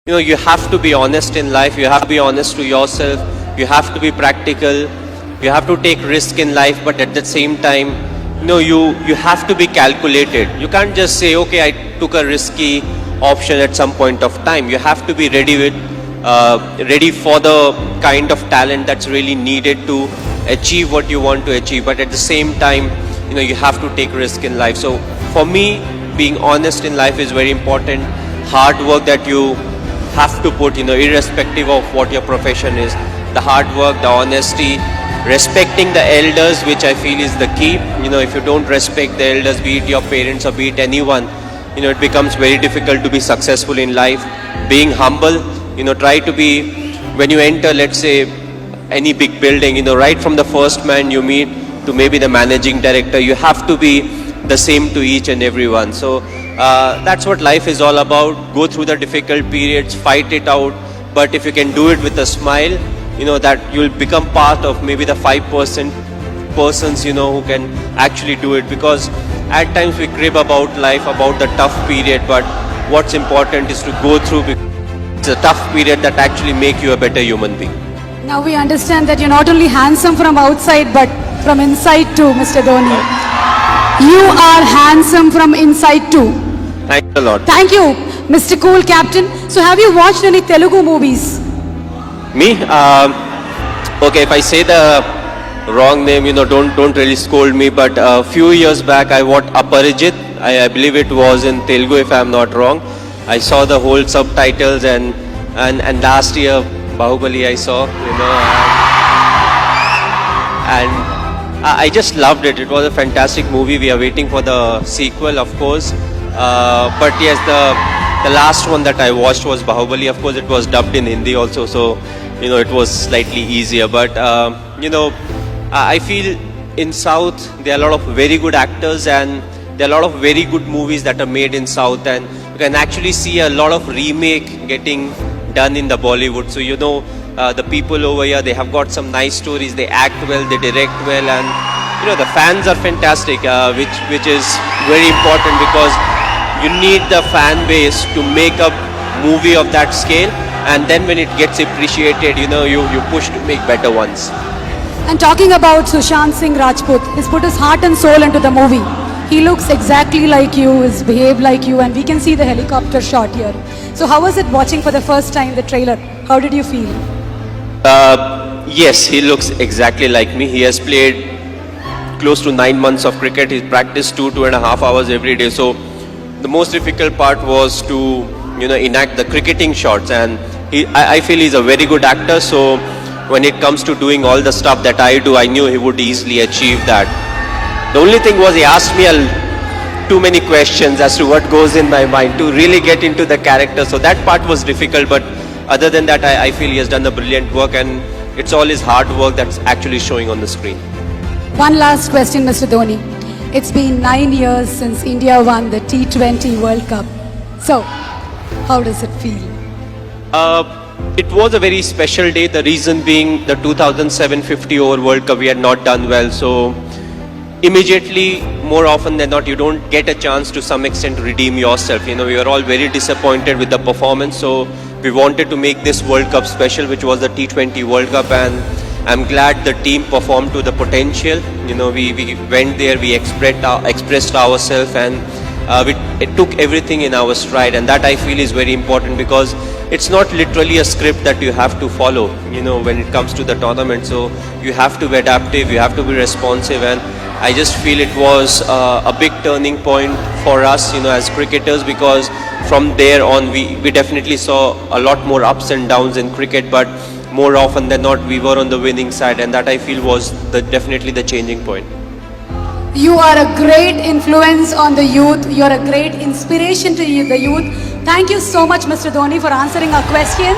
You have to be honest in life, you have to be honest to yourself, you have to be practical, you have to take risk in life, but at the same time, you have to be calculated. You can't just say, okay, I took a risky option at some point of time. You have to be ready for the kind of talent that's really needed to achieve what you want to achieve, but at the same time, you have to take risk in life. So for me, being honest in life is very important. Hard work that you have to put, irrespective of what your profession is. The hard work, the honesty, respecting the elders, which I feel is the key. If you don't respect the elders, be it your parents or be it anyone, it becomes very difficult to be successful in life. Being humble, try to be, when you enter, let's say, any big building, right from the first man you meet to maybe the managing director, you have to be the same to each and everyone. So that's what life is all about. Go through the difficult periods, fight it out, but if you can do it with a smile, that you'll become part of maybe the 5% persons, who can actually do it. Because at times we crib about life, about the tough period, but what's important is to go through. It's a tough period that actually make you a better human being. Now we understand that you're not only handsome from outside, but from inside too, Mr. Dhoni. You are handsome from inside too. Thanks a lot. Thank you, Mr. Cool Captain. So have you watched any Telugu movies? Me? Okay, if I say the wrong name, don't really scold me, but a few years back I watched Aparijit. I believe it was in Telugu, if I'm not wrong. I saw the whole subtitles, and last year Bahubali I saw, and I just loved it. It was a fantastic movie. We are waiting for the sequel, of course. But yes, the last one that I watched was Bahubali. Of course, it was dubbed in Hindi also, so it was slightly easier. But I feel in South there are a lot of very good actors, and there are a lot of very good movies that are made in South, and you can actually see a lot of remake getting done in the Bollywood. So the people over here, they have got some nice stories, they act well, they direct well, and the fans are fantastic, which is very important, because you need the fan base to make a movie of that scale, and then when it gets appreciated, you push to make better ones. And talking about Sushant Singh Rajput, he's put his heart and soul into the movie. He looks exactly like you, he's behaved like you, and we can see the helicopter shot here. So how was it watching for the first time the trailer? How did you feel? Yes, he looks exactly like me. He has played close to 9 months of cricket. He's practiced 2.5 hours every day. So the most difficult part was to enact the cricketing shots, and I feel he's a very good actor. So when it comes to doing all the stuff that I do, I knew he would easily achieve that. The only thing was, he asked me too many questions as to what goes in my mind to really get into the character. So that part was difficult, but other than that, I feel he has done a brilliant work, and it's all his hard work that's actually showing on the screen. One last question, Mr. Dhoni. It's been 9 years since India won the T20 World Cup. So, how does it feel? It was a very special day. The reason being, the 2007 50 over World Cup, we had not done well. So immediately, more often than not, you don't get a chance to some extent to redeem yourself. We were all very disappointed with the performance. So we wanted to make this World Cup special, which was the T20 World Cup, and I'm glad the team performed to the potential. We went there, we expressed ourselves, and it took everything in our stride, and that I feel is very important, because it's not literally a script that you have to follow, when it comes to the tournament. So you have to be adaptive, you have to be responsive, and I just feel it was a big turning point for us, as cricketers, because from there on we definitely saw a lot more ups and downs in cricket, but more often than not we were on the winning side, and that I feel was definitely the changing point. You are a great influence on the youth. You're a great inspiration to the youth. Thank you so much, Mr. Dhoni, for answering our questions.